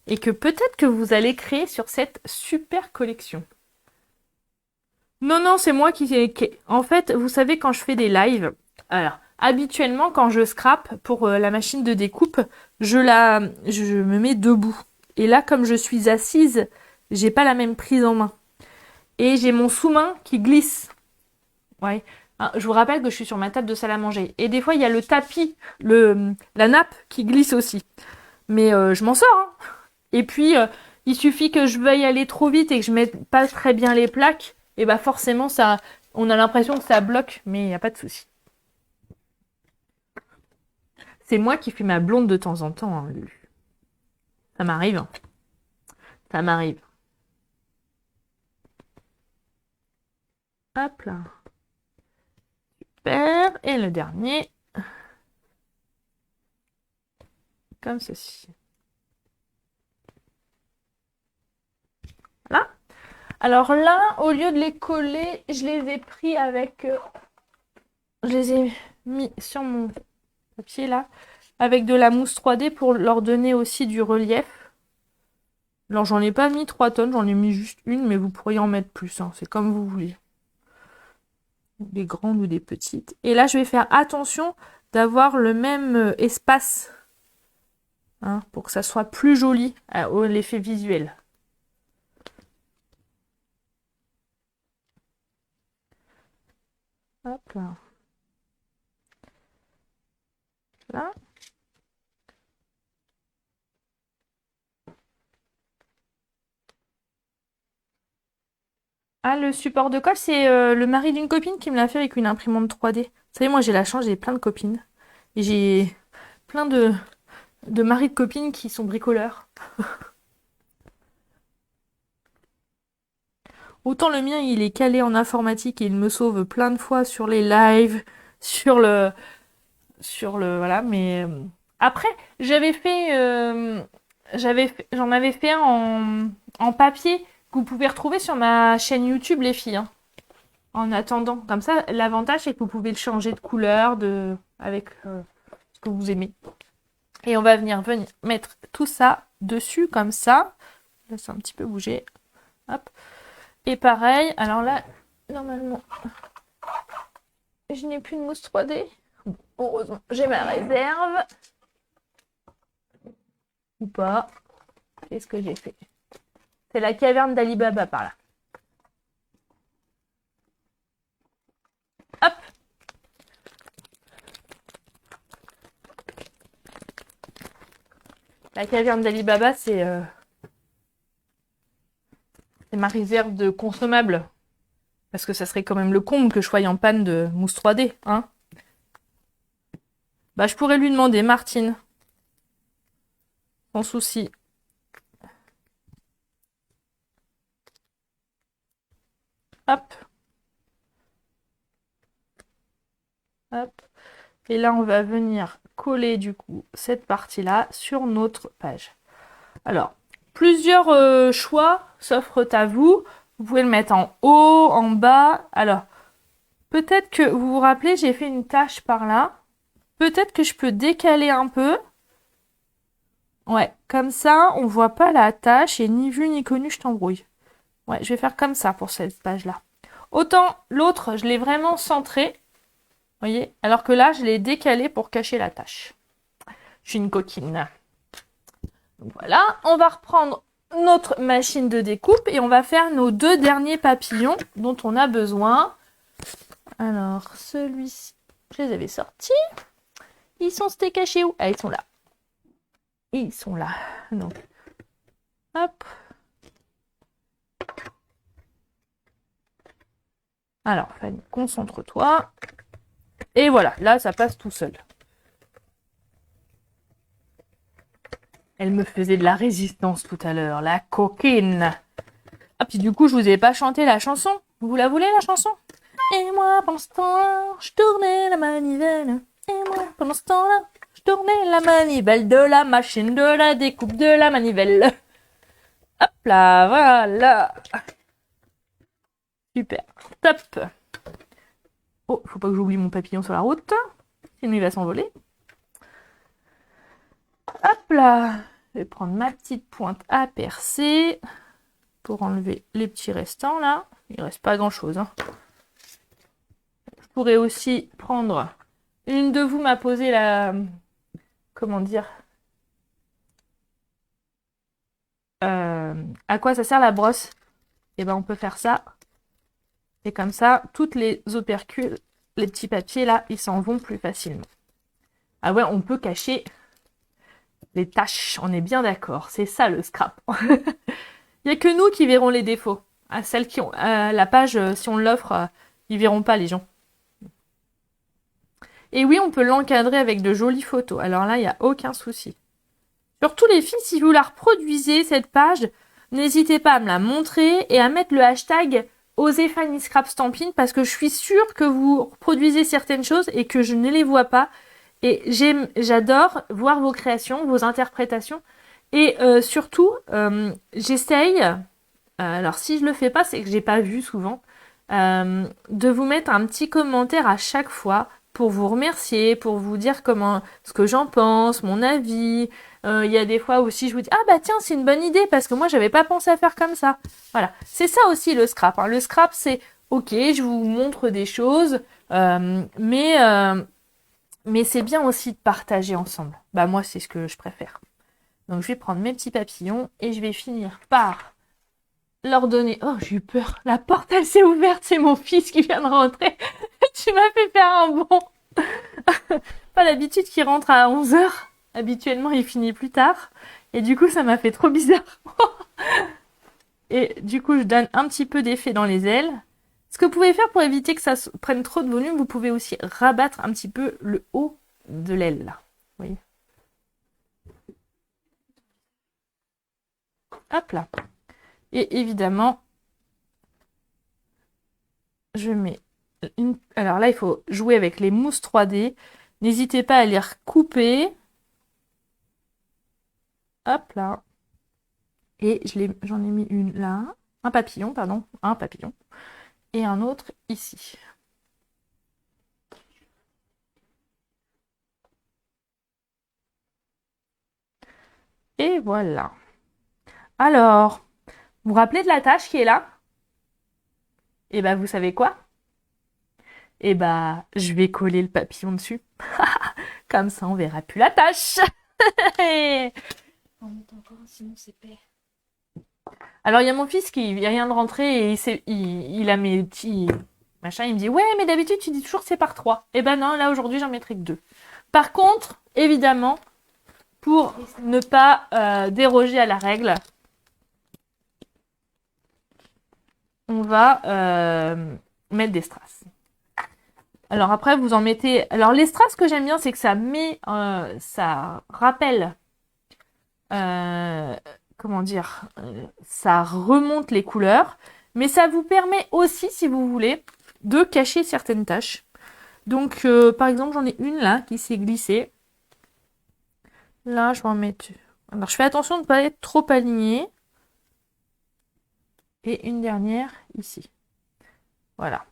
Et que peut-être que vous allez créer sur cette super collection. Non, non, c'est moi qui... En fait, vous savez, quand je fais des lives... Alors, habituellement, quand je scrape pour la machine de découpe, je me mets debout. Et là, comme je suis assise, j'ai pas la même prise en main. Et j'ai mon sous-main qui glisse. Ouais. Je vous rappelle que je suis sur ma table de salle à manger. Et des fois, il y a le tapis, la nappe qui glisse aussi. Mais je m'en sors. Hein. Et puis, il suffit que je veuille aller trop vite et que je mette pas très bien les plaques. Et bah forcément, on a l'impression que ça bloque. Mais il n'y a pas de souci. C'est moi qui fais ma blonde de temps en temps, hein, Lulu. Ça m'arrive. Hein. Ça m'arrive. Hop là. Super. Et le dernier. Comme ceci. Voilà. Alors là, au lieu de les coller, je les ai pris avec... je les ai mis sur mon papier là. Avec de la mousse 3D pour leur donner aussi du relief. Alors j'en ai pas mis 3 tonnes, j'en ai mis juste une, mais vous pourriez en mettre plus, hein, c'est comme vous voulez. Des grandes ou des petites. Et là je vais faire attention d'avoir le même espace hein, pour que ça soit plus joli, l'effet visuel. Hop là. Là. Ah, le support de colle, c'est le mari d'une copine qui me l'a fait avec une imprimante 3D. Vous savez, moi j'ai la chance, j'ai plein de copines. Et j'ai plein de maris de copines qui sont bricoleurs. Autant le mien, il est calé en informatique et il me sauve plein de fois sur les lives, sur le, voilà. Mais après, j'en avais fait un en papier que vous pouvez retrouver sur ma chaîne YouTube, les filles, hein. En attendant, comme ça, l'avantage c'est que vous pouvez le changer de couleur, avec ce que vous aimez. Et on va venir mettre tout ça dessus comme ça. Laisse un petit peu bouger. Hop. Et pareil, alors là, normalement, je n'ai plus de mousse 3D. Heureusement, j'ai ma réserve. Ou pas. Qu'est-ce que j'ai fait? C'est la caverne d'Ali Baba par là. Hop. La caverne d'Ali Baba, c'est ma réserve de consommables. Parce que ça serait quand même le comble que je sois en panne de mousse 3D, hein. Bah, je pourrais lui demander, Martine. Sans souci. Hop. Hop. Et là, on va venir coller du coup cette partie-là sur notre page. Alors, plusieurs choix s'offrent à vous. Vous pouvez le mettre en haut, en bas. Alors, peut-être que vous vous rappelez, j'ai fait une tache par là. Peut-être que je peux décaler un peu. Ouais, comme ça, on voit pas la tache et ni vu ni connu, je t'embrouille. Ouais, je vais faire comme ça pour cette page-là. Autant l'autre, je l'ai vraiment centré. Voyez, alors que là, je l'ai décalé pour cacher la tache. Je suis une coquine. Donc voilà, on va reprendre notre machine de découpe et on va faire nos 2 derniers papillons dont on a besoin. Alors, celui-ci, je les avais sortis. Ils c'était cachés où? Ah, ils sont là. Ils sont là. Donc, hop. Alors, Fanny, concentre-toi. Et voilà, là, ça passe tout seul. Elle me faisait de la résistance tout à l'heure, la coquine. Ah, puis du coup, je vous ai pas chanté la chanson. Vous la voulez, la chanson? Et moi, pendant ce temps-là, je tournais la manivelle. Et moi, pendant ce temps-là, je tournais la manivelle de la machine, de la découpe, de la manivelle. Hop là, voilà. Super, top. Oh, faut pas que j'oublie mon papillon sur la route, sinon il va s'envoler. Hop là, je vais prendre ma petite pointe à percer pour enlever les petits restants là. Il reste pas grand chose, hein. Je pourrais aussi prendre, une de vous m'a posé la, comment dire, à quoi ça sert la brosse? Et ben on peut faire ça. Et comme ça, toutes les opercules, les petits papiers là, ils s'en vont plus facilement. Ah ouais, on peut cacher les taches, on est bien d'accord. C'est ça le scrap. Il n'y a que nous qui verrons les défauts. À celles qui ont la page, si on l'offre, ils verront pas les gens. Et oui, on peut l'encadrer avec de jolies photos. Alors là, il n'y a aucun souci. Surtout les filles, si vous la reproduisez, cette page, n'hésitez pas à me la montrer et à mettre le hashtag Osez Fanny Scrap Stampin' parce que je suis sûre que vous reproduisez certaines choses et que je ne les vois pas. Et j'adore voir vos créations, vos interprétations. Et surtout, j'essaye, alors si je le fais pas, c'est que j'ai pas vu souvent, de vous mettre un petit commentaire à chaque fois pour vous remercier, pour vous dire ce que j'en pense, mon avis. Il y a des fois aussi je vous dis ah bah tiens c'est une bonne idée parce que moi j'avais pas pensé à faire comme ça. Voilà, c'est ça aussi le scrap, hein. Le scrap c'est ok, je vous montre des choses, mais c'est bien aussi de partager ensemble. Bah moi c'est ce que je préfère. Donc je vais prendre mes petits papillons et je vais finir par leur donner... Oh, j'ai eu peur. La porte, elle s'est ouverte. C'est mon fils qui vient de rentrer. Tu m'as fait faire un bond. Pas l'habitude qu'il rentre à 11h. Habituellement, il finit plus tard. Et du coup, ça m'a fait trop bizarre. Et du coup, je donne un petit peu d'effet dans les ailes. Ce que vous pouvez faire pour éviter que ça prenne trop de volume, vous pouvez aussi rabattre un petit peu le haut de l'aile, là. Vous voyez ? Hop là. Et évidemment, je mets une... Alors là, il faut jouer avec les mousses 3D. N'hésitez pas à les recouper. Hop là. Et j'en ai mis une là. Un papillon, pardon. Un papillon. Et un autre ici. Et voilà. Alors, vous vous rappelez de la tâche qui est là? Et ben, vous savez quoi? Et ben, je vais coller le papillon dessus. Comme ça, on verra plus la tâche. Alors, il y a mon fils qui vient de rentrer et il a mes petits machins. Il me dit, ouais, mais d'habitude, tu dis toujours que c'est par 3. Et ben non, là, aujourd'hui, j'en mettrai que 2. Par contre, évidemment, pour ne pas déroger à la règle, on va mettre des strass. Alors après, vous en mettez... Alors les strass, ce que j'aime bien, c'est que ça met... ça rappelle... comment dire, ça remonte les couleurs, mais ça vous permet aussi, si vous voulez, de cacher certaines taches. Donc, par exemple, j'en ai une là qui s'est glissée. Là, je vais en mettre... Alors, je fais attention de ne pas être trop alignée. Et une dernière ici. Voilà.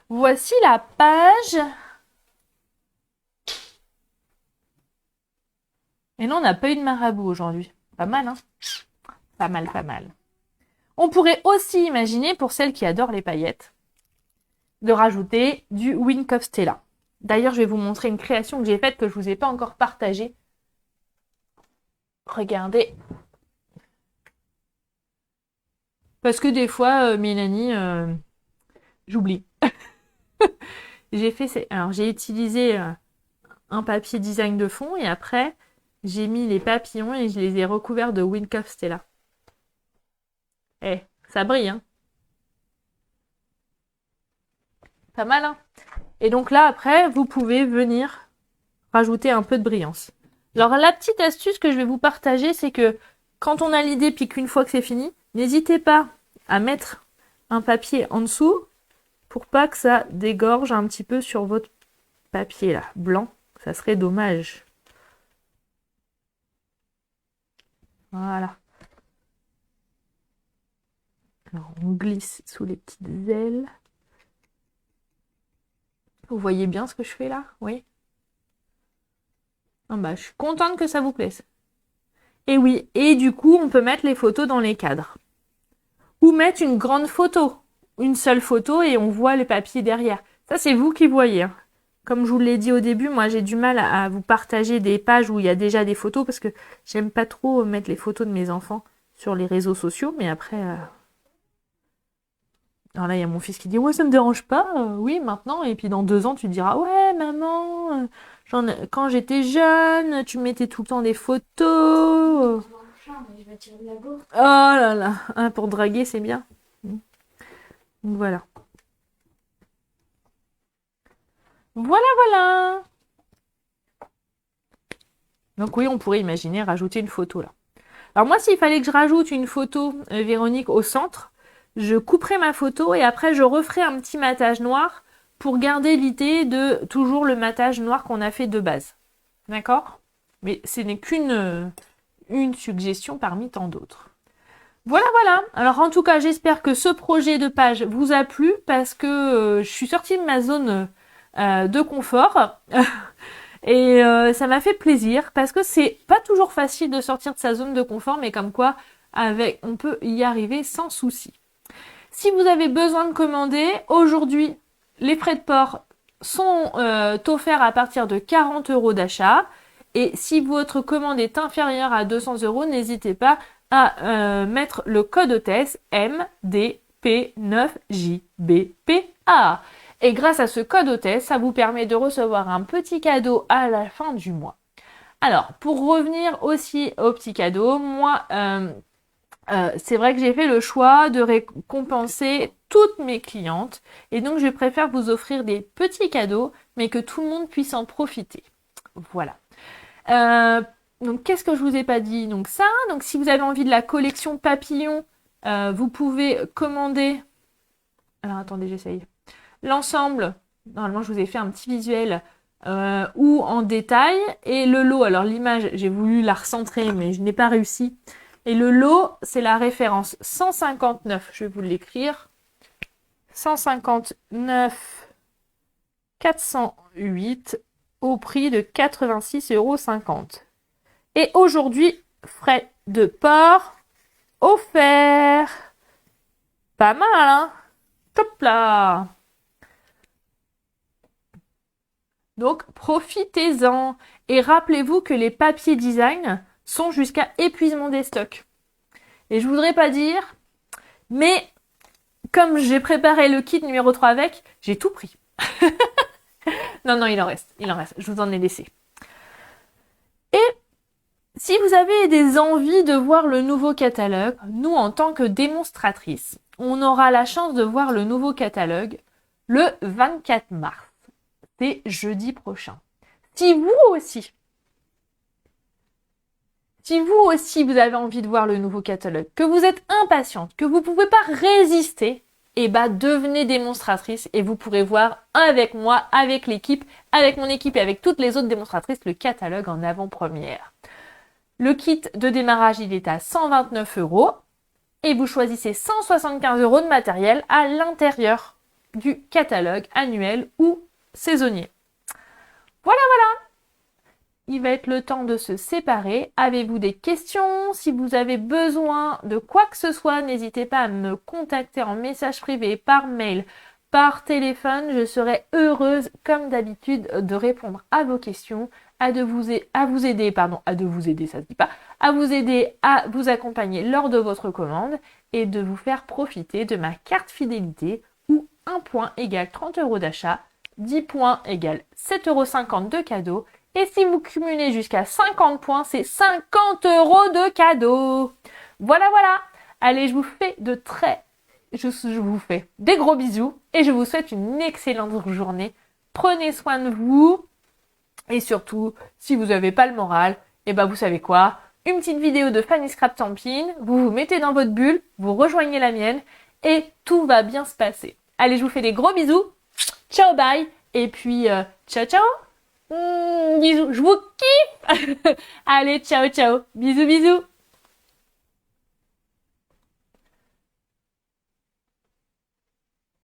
Voici la page. Et non, on n'a pas eu de marabout aujourd'hui. Pas mal, hein? Pas mal, pas mal. On pourrait aussi imaginer, pour celles qui adorent les paillettes, de rajouter du Wink of Stella. D'ailleurs, je vais vous montrer une création que j'ai faite que je ne vous ai pas encore partagée. Regardez. Parce que des fois, Mélanie, j'oublie. J'ai fait, alors j'ai utilisé un papier design de fond et après, j'ai mis les papillons et je les ai recouverts de Wink of Stella. Eh, ça brille, hein? Pas mal, hein? Et donc là, après, vous pouvez venir rajouter un peu de brillance. Alors, la petite astuce que je vais vous partager, c'est que quand on a l'idée, puis qu'une fois que c'est fini, n'hésitez pas à mettre un papier en dessous pour pas que ça dégorge un petit peu sur votre papier là, blanc. Ça serait dommage. Voilà. Alors, on glisse sous les petites ailes. Vous voyez bien ce que je fais là? Oui. Ah bah, je suis contente que ça vous plaise. Et oui, et du coup, on peut mettre les photos dans les cadres. Ou mettre une grande photo. Une seule photo et on voit le papier derrière. Ça, c'est vous qui voyez. Hein. Comme je vous l'ai dit au début, moi, j'ai du mal à vous partager des pages où il y a déjà des photos parce que j'aime pas trop mettre les photos de mes enfants sur les réseaux sociaux. Mais après... Alors là, il y a mon fils qui dit « Ouais, ça me dérange pas. Oui, maintenant. » Et puis dans 2 ans, tu diras « Ouais, maman, quand j'étais jeune, tu mettais tout le temps des photos. » Oh là là, hein, pour draguer, c'est bien. Donc voilà. Voilà, voilà. Donc oui, on pourrait imaginer rajouter une photo là. Alors moi, s'il fallait que je rajoute une photo, Véronique, au centre, je couperai ma photo et après, je referai un petit matage noir pour garder l'idée de toujours le matage noir qu'on a fait de base. D'accord? Mais ce n'est qu'une une suggestion parmi tant d'autres. Voilà, voilà. Alors en tout cas, j'espère que ce projet de page vous a plu parce que je suis sortie de ma zone de confort. Et ça m'a fait plaisir parce que c'est pas toujours facile de sortir de sa zone de confort, mais comme quoi, on peut y arriver sans souci. Si vous avez besoin de commander, aujourd'hui, les frais de port sont offerts à partir de 40 € d'achat. Et si votre commande est inférieure à 200 €, n'hésitez pas à mettre le code hôtesse MDP9JBPA. Et grâce à ce code hôtesse, ça vous permet de recevoir un petit cadeau à la fin du mois. Alors, pour revenir aussi au petit cadeau, moi, c'est vrai que j'ai fait le choix de récompenser toutes mes clientes. Et donc, je préfère vous offrir des petits cadeaux, mais que tout le monde puisse en profiter. Voilà. Donc, qu'est-ce que je vous ai pas dit? Donc ça, donc si vous avez envie de la collection papillon, vous pouvez commander. Alors, attendez, j'essaye. L'ensemble, normalement, je vous ai fait un petit visuel ou en détail. Et le lot, alors l'image, j'ai voulu la recentrer, mais je n'ai pas réussi. Et le lot, c'est la référence 159, je vais vous l'écrire. 159 408 au prix de 86,50 €. Et aujourd'hui, frais de port offerts. Pas mal, hein? Top là! Donc, profitez-en. Et rappelez-vous que les papiers design sont jusqu'à épuisement des stocks. Et je voudrais pas dire, mais comme j'ai préparé le kit numéro 3 avec, j'ai tout pris. Non, il en reste. Je vous en ai laissé. Et si vous avez des envies de voir le nouveau catalogue, nous, en tant que démonstratrice, on aura la chance de voir le nouveau catalogue le 24 mars. C'est jeudi prochain. Si vous aussi, vous avez envie de voir le nouveau catalogue, que vous êtes impatiente, que vous ne pouvez pas résister, devenez démonstratrice et vous pourrez voir avec moi, avec l'équipe, avec mon équipe et avec toutes les autres démonstratrices le catalogue en avant-première. Le kit de démarrage, il est à 129 € et vous choisissez 175 € de matériel à l'intérieur du catalogue annuel ou saisonnier. Voilà. Il va être le temps de se séparer. Avez-vous des questions? Si vous avez besoin de quoi que ce soit, n'hésitez pas à me contacter en message privé, par mail, par téléphone. Je serai heureuse, comme d'habitude, de répondre à vos questions, à vous aider, à vous accompagner lors de votre commande et de vous faire profiter de ma carte fidélité où 1 point égale 30 € d'achat, 10 points égale 7,50 € de cadeau. Et si vous cumulez jusqu'à 50 points, c'est 50 € de cadeau. Voilà. Allez, je vous fais des gros bisous et je vous souhaite une excellente journée. Prenez soin de vous. Et surtout, si vous n'avez pas le moral, vous savez quoi? Une petite vidéo de Fanny Scrap Stampin', vous vous mettez dans votre bulle, vous rejoignez la mienne et tout va bien se passer. Allez, je vous fais des gros bisous. Ciao, bye. Et puis, ciao. Bisous, je vous kiffe. Allez, ciao. Bisous.